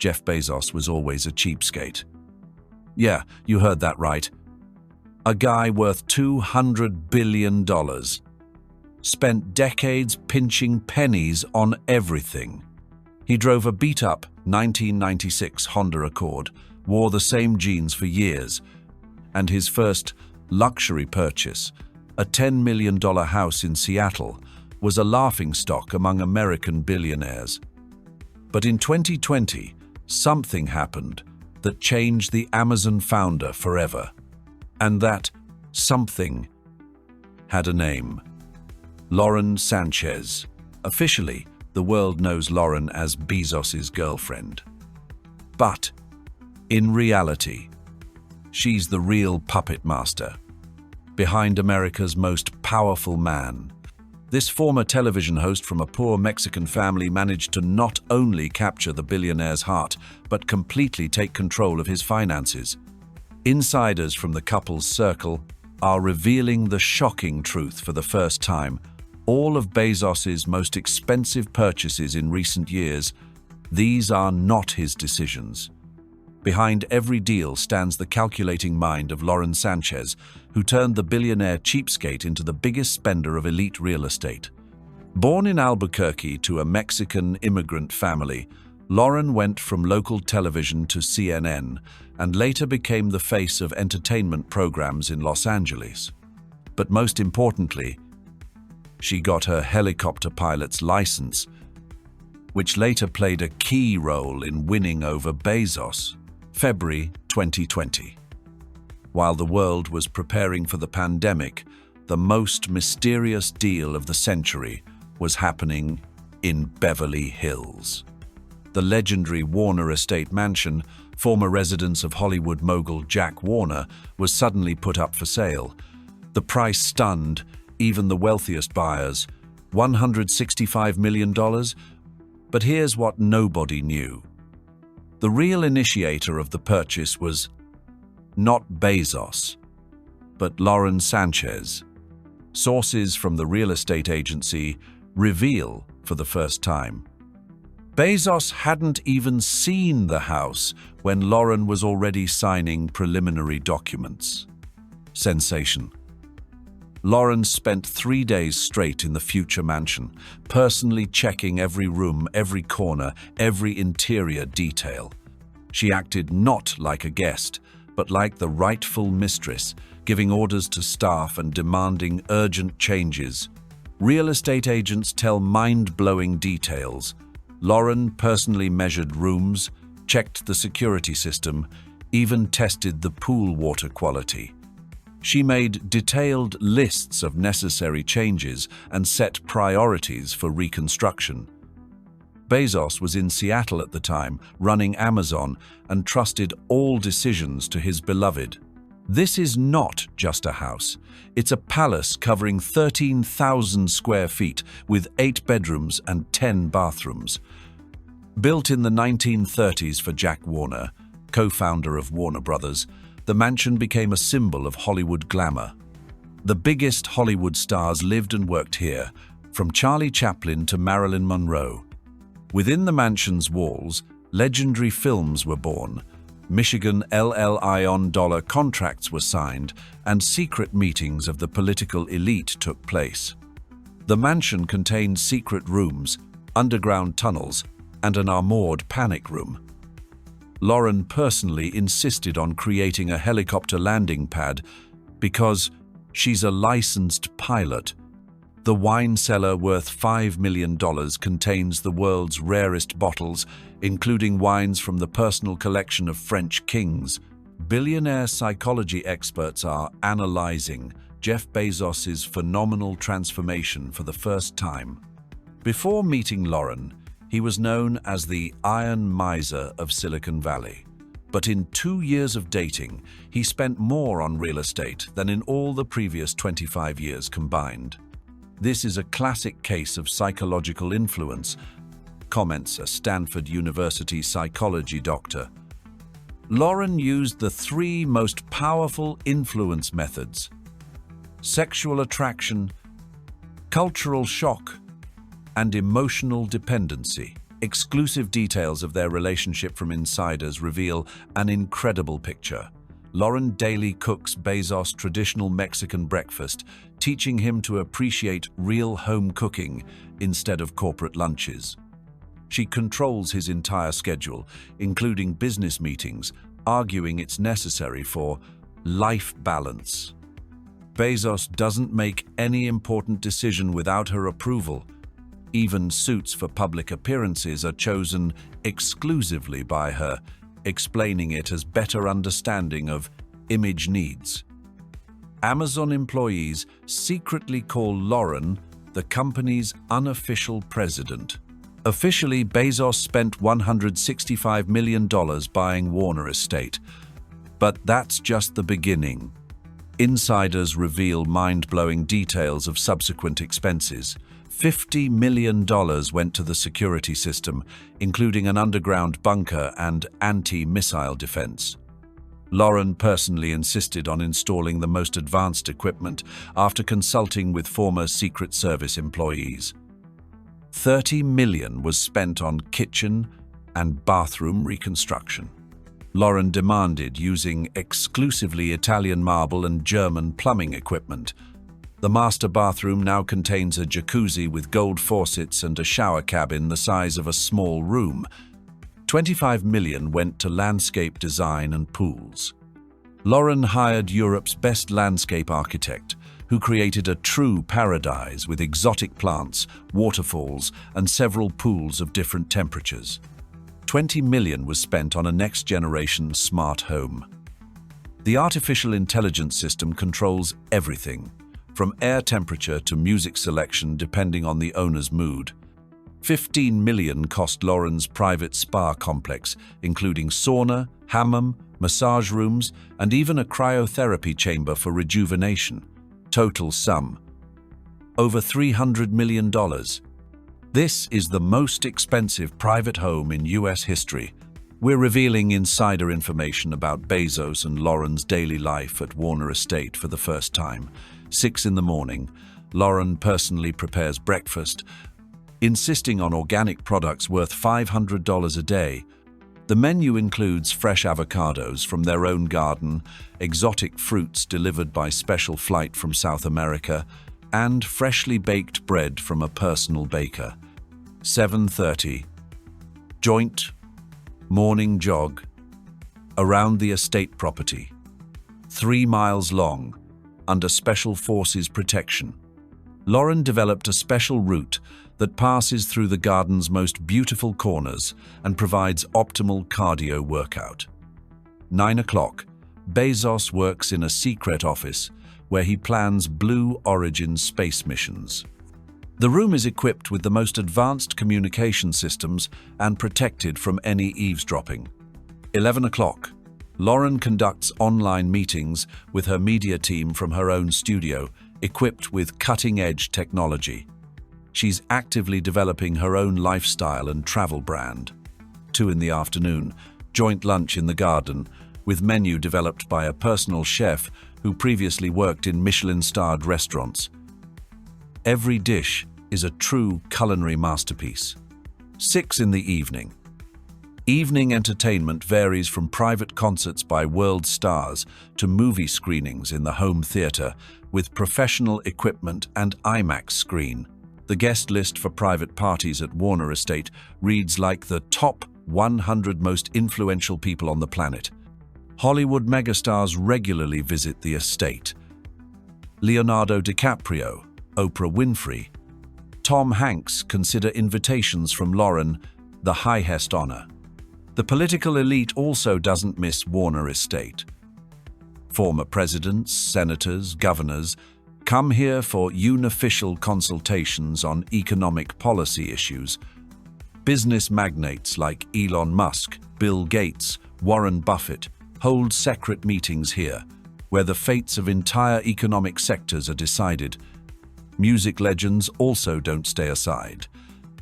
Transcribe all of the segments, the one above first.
Jeff Bezos was always a cheapskate. Yeah, you heard that right. A guy worth $200 billion. Spent decades pinching pennies on everything. He drove a beat-up 1996 Honda Accord, wore the same jeans for years, and his first luxury purchase, a $10 million house in Seattle, was a laughingstock among American billionaires. But in 2020, something happened that changed the Amazon founder forever. And that something had a name. Lauren Sánchez. Officially, the world knows Lauren as Bezos's girlfriend. But in reality, she's the real puppet master behind America's most powerful man. This former television host from a poor Mexican family managed to not only capture the billionaire's heart, but completely take control of his finances. Insiders from the couple's circle are revealing the shocking truth for the first time. All of Bezos's most expensive purchases in recent years, these are not his decisions. Behind every deal stands the calculating mind of Lauren Sánchez, who turned the billionaire cheapskate into the biggest spender of elite real estate. Born in Albuquerque to a Mexican immigrant family, Lauren went from local television to CNN and later became the face of entertainment programs in Los Angeles. But most importantly, she got her helicopter pilot's license, which later played a key role in winning over Bezos. February 2020. While the world was preparing for the pandemic, the most mysterious deal of the century was happening in Beverly Hills. The legendary Warner Estate mansion, former residence of Hollywood mogul Jack Warner, was suddenly put up for sale. The price stunned even the wealthiest buyers, $165 million. But here's what nobody knew. The real initiator of the purchase was not Bezos, but Lauren Sánchez. Sources from the real estate agency reveal for the first time. Bezos hadn't even seen the house when Lauren was already signing preliminary documents. Sensation. Lauren spent 3 days straight in the future mansion, personally checking every room, every corner, every interior detail. She acted not like a guest, but like the rightful mistress, giving orders to staff and demanding urgent changes. Real estate agents tell mind-blowing details. Lauren personally measured rooms, checked the security system, even tested the pool water quality. She made detailed lists of necessary changes and set priorities for reconstruction. Bezos was in Seattle at the time, running Amazon, and trusted all decisions to his beloved. This is not just a house. It's a palace covering 13,000 square feet with 8 bedrooms and 10 bathrooms. Built in the 1930s for Jack Warner, co-founder of Warner Brothers, the mansion became a symbol of Hollywood glamour. The biggest Hollywood stars lived and worked here, from Charlie Chaplin to Marilyn Monroe. Within the mansion's walls, legendary films were born. Michigan LLIon dollar contracts were signed, and secret meetings of the political elite took place. The mansion contained secret rooms, underground tunnels, and an armored panic room. Lauren personally insisted on creating a helicopter landing pad because she's a licensed pilot. The wine cellar worth $5 million contains the world's rarest bottles, including wines from the personal collection of French kings. Billionaire psychology experts are analyzing Jeff Bezos's phenomenal transformation for the first time. Before meeting Lauren, he was known as the Iron Miser of Silicon Valley. But in 2 years of dating, he spent more on real estate than in all the previous 25 years combined. This is a classic case of psychological influence, comments a Stanford University psychology doctor. Lauren used the 3 most powerful influence methods: sexual attraction, cultural shock, and emotional dependency. Exclusive details of their relationship from insiders reveal an incredible picture. Lauren daily cooks Bezos' traditional Mexican breakfast, teaching him to appreciate real home cooking instead of corporate lunches. She controls his entire schedule, including business meetings, arguing it's necessary for life balance. Bezos doesn't make any important decision without her approval. Even suits for public appearances are chosen exclusively by her, explaining it as better understanding of image needs. Amazon employees secretly call Lauren the company's unofficial president. Officially, Bezos spent $165 million buying Warner Estate. But that's just the beginning. Insiders reveal mind-blowing details of subsequent expenses. $50 million went to the security system, including an underground bunker and anti-missile defense. Lauren personally insisted on installing the most advanced equipment after consulting with former Secret Service employees. $30 million was spent on kitchen and bathroom reconstruction. Lauren demanded using exclusively Italian marble and German plumbing equipment. The master bathroom now contains a jacuzzi with gold faucets and a shower cabin the size of a small room. $25 million went to landscape design and pools. Lauren hired Europe's best landscape architect, who created a true paradise with exotic plants, waterfalls, and several pools of different temperatures. $20 million was spent on a next-generation smart home. The artificial intelligence system controls everything, from air temperature to music selection depending on the owner's mood. $15 million cost Lauren's private spa complex, including sauna, hammam, massage rooms, and even a cryotherapy chamber for rejuvenation. Total sum: over $300 million. This is the most expensive private home in US history. We're revealing insider information about Bezos and Lauren's daily life at Warner Estate for the first time. 6 in the morning, Lauren personally prepares breakfast, insisting on organic products worth $500 a day. The menu includes fresh avocados from their own garden, exotic fruits delivered by special flight from South America, and freshly baked bread from a personal baker. 7:30. Joint morning jog around the estate property. 3 miles long, under Special Forces protection. Lauren developed a special route that passes through the garden's most beautiful corners and provides optimal cardio workout. 9 o'clock, Bezos works in a secret office where he plans Blue Origin space missions. The room is equipped with the most advanced communication systems and protected from any eavesdropping. 11 o'clock, Lauren conducts online meetings with her media team from her own studio, equipped with cutting-edge technology. She's actively developing her own lifestyle and travel brand. 2 in the afternoon, joint lunch in the garden, with menu developed by a personal chef who previously worked in Michelin-starred restaurants. Every dish is a true culinary masterpiece. 6 in the evening. Evening entertainment varies from private concerts by world stars to movie screenings in the home theater with professional equipment and IMAX screen. The guest list for private parties at Warner Estate reads like the top 100 most influential people on the planet. Hollywood megastars regularly visit the estate. Leonardo DiCaprio, Oprah Winfrey, Tom Hanks consider invitations from Lauren the highest honor. The political elite also doesn't miss Warner Estate. Former presidents, senators, governors come here for unofficial consultations on economic policy issues. Business magnates like Elon Musk, Bill Gates, Warren Buffett hold secret meetings here, where the fates of entire economic sectors are decided. Music legends also don't stay aside.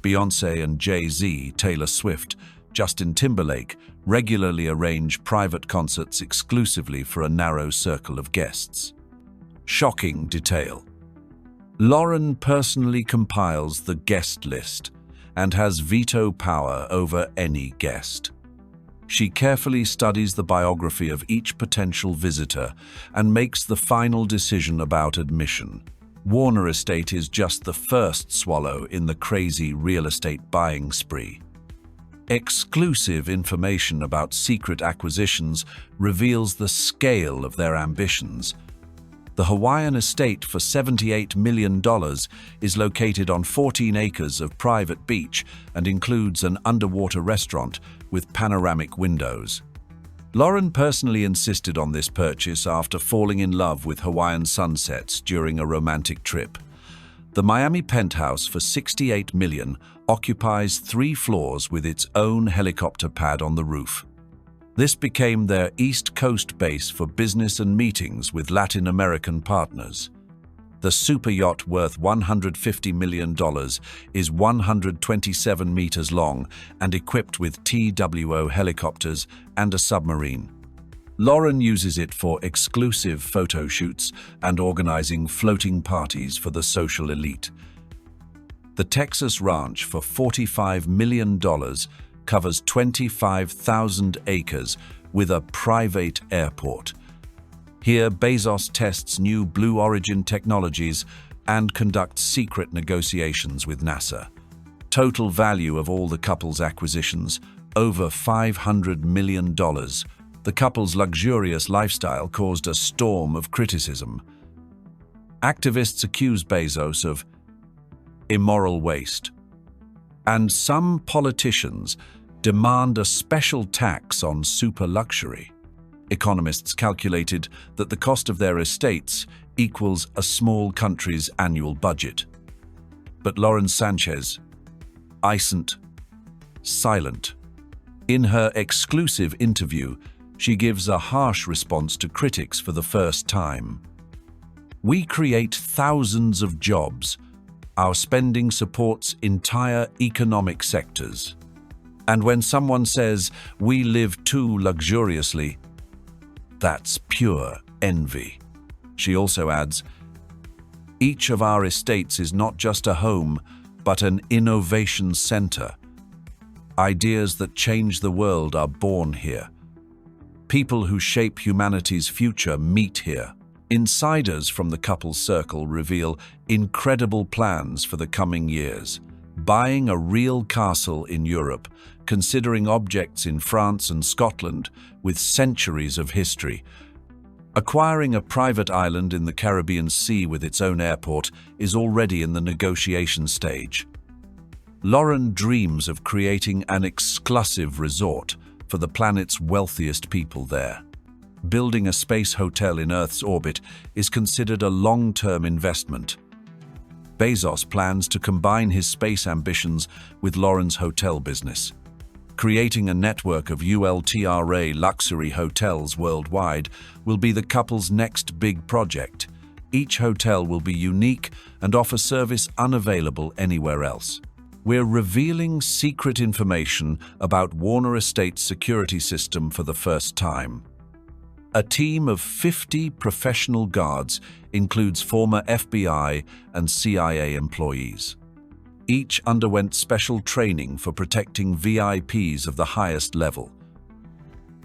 Beyoncé and Jay-Z, Taylor Swift, Justin Timberlake regularly arrange private concerts exclusively for a narrow circle of guests. Shocking detail. Lauren personally compiles the guest list and has veto power over any guest. She carefully studies the biography of each potential visitor and makes the final decision about admission. Warner Estate is just the first swallow in the crazy real estate buying spree. Exclusive information about secret acquisitions reveals the scale of their ambitions. The Hawaiian estate for $78 million is located on 14 acres of private beach and includes an underwater restaurant with panoramic windows. Lauren personally insisted on this purchase after falling in love with Hawaiian sunsets during a romantic trip. The Miami penthouse for $68 million occupies 3 floors with its own helicopter pad on the roof. This became their East Coast base for business and meetings with Latin American partners. The super yacht worth $150 million is 127 meters long and equipped with TWO helicopters and a submarine. Lauren uses it for exclusive photo shoots and organizing floating parties for the social elite. The Texas ranch for $45 million covers 25,000 acres with a private airport. Here, Bezos tests new Blue Origin technologies and conducts secret negotiations with NASA. Total value of all the couple's acquisitions, over $500 million. The couple's luxurious lifestyle caused a storm of criticism. Activists accuse Bezos of immoral waste, and some politicians demand a special tax on super luxury. Economists calculated that the cost of their estates equals a small country's annual budget. But Lauren Sánchez, silent. In her exclusive interview, she gives a harsh response to critics for the first time. "We create thousands of jobs. Our spending supports entire economic sectors. And when someone says we live too luxuriously, that's pure envy." She also adds, "Each of our estates is not just a home, but an innovation center. Ideas that change the world are born here. People who shape humanity's future meet here." Insiders from the couple's circle reveal incredible plans for the coming years. Buying a real castle in Europe, considering objects in France and Scotland with centuries of history. Acquiring a private island in the Caribbean Sea with its own airport is already in the negotiation stage. Lauren dreams of creating an exclusive resort for the planet's wealthiest people there. Building a space hotel in Earth's orbit is considered a long-term investment. Bezos plans to combine his space ambitions with Lauren's hotel business. Creating a network of ULTRA luxury hotels worldwide will be the couple's next big project. Each hotel will be unique and offer service unavailable anywhere else. We're revealing secret information about Warner Estate's security system for the first time. A team of 50 professional guards includes former FBI and CIA employees. Each underwent special training for protecting VIPs of the highest level.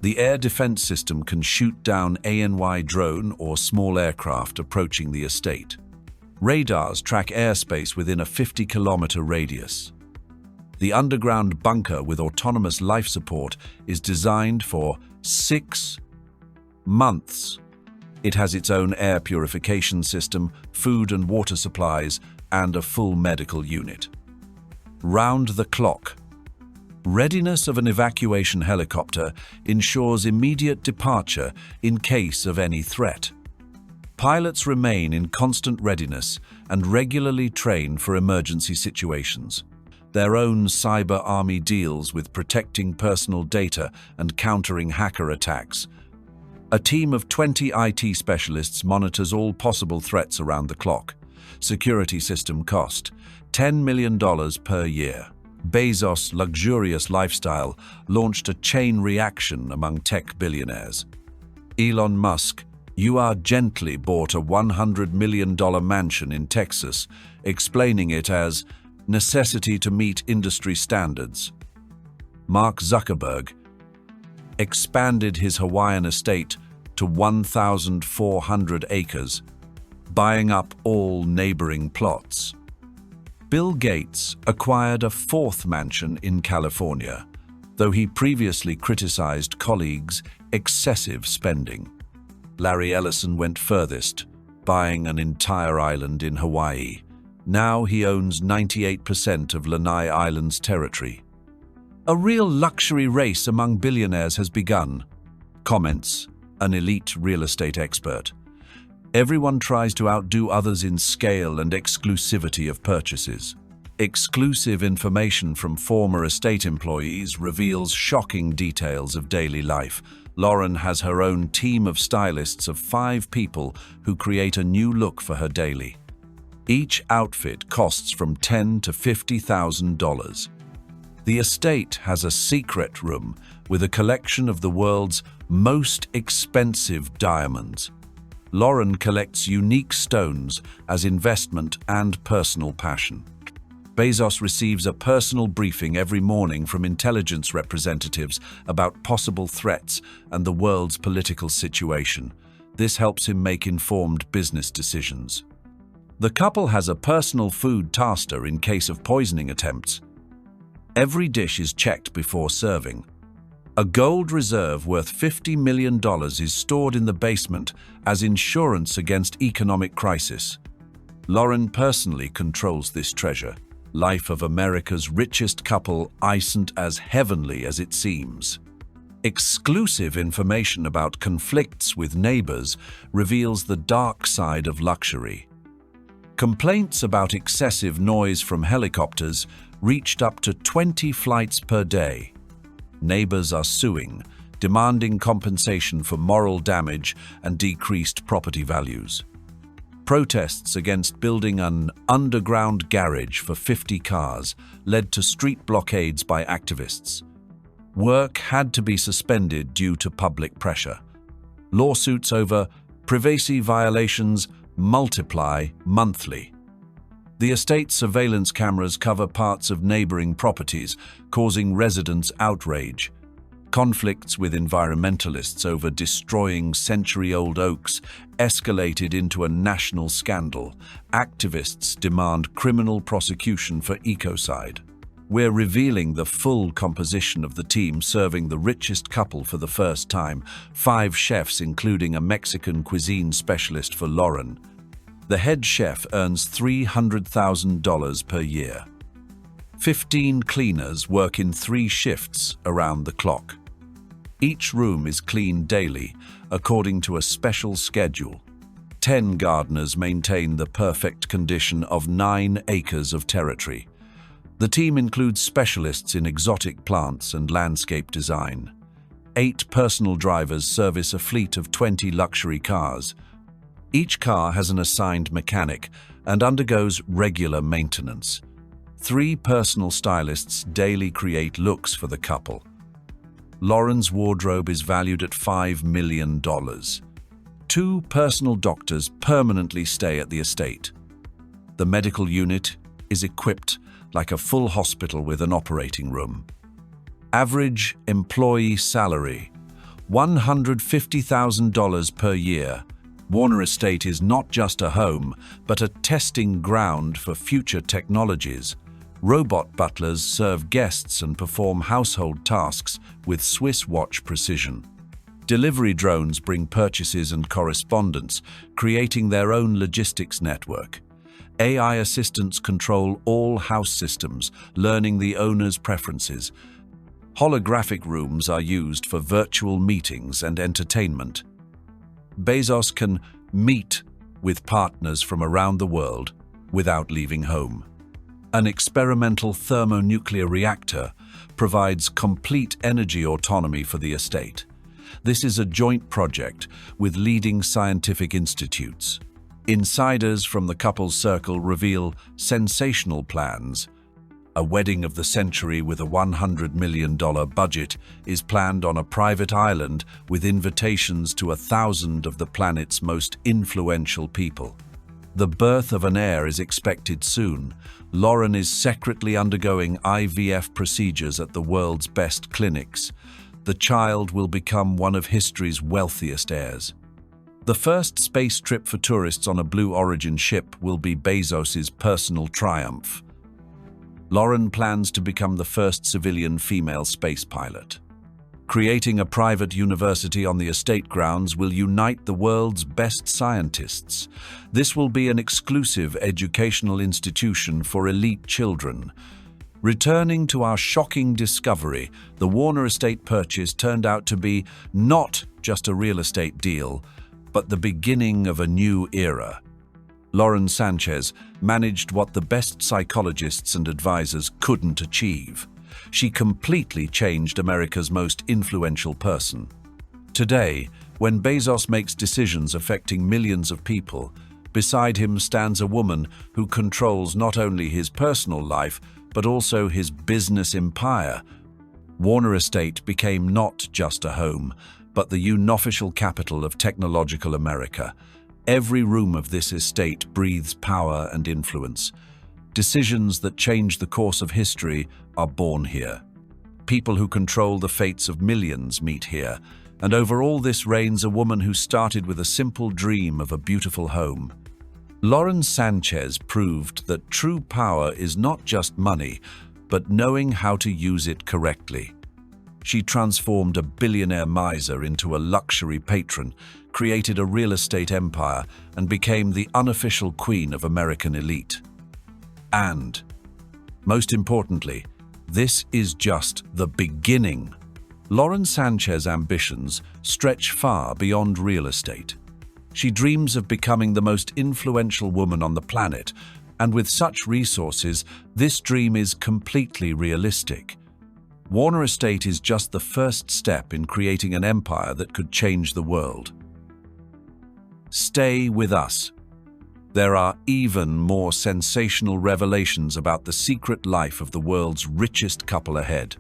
The air defense system can shoot down ANY drone or small aircraft approaching the estate. Radars track airspace within a 50-kilometer radius. The underground bunker with autonomous life support is designed for 6 months. It has its own air purification system, food and water supplies, and a full medical unit. Round the clock. Readiness of an evacuation helicopter ensures immediate departure in case of any threat. Pilots remain in constant readiness and regularly train for emergency situations. Their own cyber army deals with protecting personal data and countering hacker attacks. A team of 20 IT specialists monitors all possible threats around the clock. Security system cost $10 million per year. Bezos' luxurious lifestyle launched a chain reaction among tech billionaires. Elon Musk, you are gently bought a $100 million mansion in Texas, explaining it as necessity to meet industry standards. Mark Zuckerberg expanded his Hawaiian estate to 1,400 acres, buying up all neighboring plots. Bill Gates acquired a fourth mansion in California, though he previously criticized colleagues' excessive spending. Larry Ellison went furthest, buying an entire island in Hawaii. Now he owns 98% of Lanai Island's territory. A real luxury race among billionaires has begun, comments an elite real estate expert. Everyone tries to outdo others in scale and exclusivity of purchases. Exclusive information from former estate employees reveals shocking details of daily life. Lauren has her own team of stylists of 5 people who create a new look for her daily. Each outfit costs from $10,000 to $50,000. The estate has a secret room with a collection of the world's most expensive diamonds. Lauren collects unique stones as investment and personal passion. Bezos receives a personal briefing every morning from intelligence representatives about possible threats and the world's political situation. This helps him make informed business decisions. The couple has a personal food taster in case of poisoning attempts. Every dish is checked before serving. A gold reserve worth $50 million is stored in the basement as insurance against economic crisis. Lauren personally controls this treasure. Life of America's richest couple isn't as heavenly as it seems. Exclusive information about conflicts with neighbors reveals the dark side of luxury. Complaints about excessive noise from helicopters reached up to 20 flights per day. Neighbors are suing, demanding compensation for moral damage and decreased property values. Protests against building an underground garage for 50 cars led to street blockades by activists. Work had to be suspended due to public pressure. Lawsuits over privacy violations multiply monthly. The estate's surveillance cameras cover parts of neighboring properties, causing residents outrage. Conflicts with environmentalists over destroying century-old oaks escalated into a national scandal. Activists demand criminal prosecution for ecocide. We're revealing the full composition of the team serving the richest couple for the first time. 5 chefs, including a Mexican cuisine specialist for Lauren. The head chef earns $300,000 per year. 15 cleaners work in 3 shifts around the clock. Each room is cleaned daily, according to a special schedule. 10 gardeners maintain the perfect condition of 9 acres of territory. The team includes specialists in exotic plants and landscape design. 8 personal drivers service a fleet of 20 luxury cars. Each car has an assigned mechanic and undergoes regular maintenance. 3 personal stylists daily create looks for the couple. Lauren's wardrobe is valued at $5 million. 2 personal doctors permanently stay at the estate. The medical unit is equipped like a full hospital with an operating room. Average employee salary, $150,000 per year. Warner Estate is not just a home, but a testing ground for future technologies. Robot butlers serve guests and perform household tasks with Swiss watch precision. Delivery drones bring purchases and correspondence, creating their own logistics network. AI assistants control all house systems, learning the owner's preferences. Holographic rooms are used for virtual meetings and entertainment. Bezos can meet with partners from around the world without leaving home. An experimental thermonuclear reactor provides complete energy autonomy for the estate. This is a joint project with leading scientific institutes. Insiders from the couple's circle reveal sensational plans. A wedding of the century with a $100 million budget is planned on a private island with invitations to 1,000 of the planet's most influential people. The birth of an heir is expected soon. Lauren is secretly undergoing IVF procedures at the world's best clinics. The child will become one of history's wealthiest heirs. The first space trip for tourists on a Blue Origin ship will be Bezos's personal triumph. Lauren plans to become the first civilian female space pilot. Creating a private university on the estate grounds will unite the world's best scientists. This will be an exclusive educational institution for elite children. Returning to our shocking discovery, the Warner estate purchase turned out to be not just a real estate deal, but the beginning of a new era. Lauren Sánchez managed what the best psychologists and advisors couldn't achieve. She completely changed America's most influential person. Today, when Bezos makes decisions affecting millions of people, beside him stands a woman who controls not only his personal life, but also his business empire. Warner Estate became not just a home, but the unofficial capital of technological America. Every room of this estate breathes power and influence. Decisions that change the course of history are born here. People who control the fates of millions meet here, and over all this reigns a woman who started with a simple dream of a beautiful home. Lauren Sánchez proved that true power is not just money, but knowing how to use it correctly. She transformed a billionaire miser into a luxury patron, created a real estate empire, and became the unofficial queen of American elite. And, most importantly, this is just the beginning. Lauren Sánchez's ambitions stretch far beyond real estate. She dreams of becoming the most influential woman on the planet, and with such resources, this dream is completely realistic. Warner Estate is just the first step in creating an empire that could change the world. Stay with us. There are even more sensational revelations about the secret life of the world's richest couple ahead.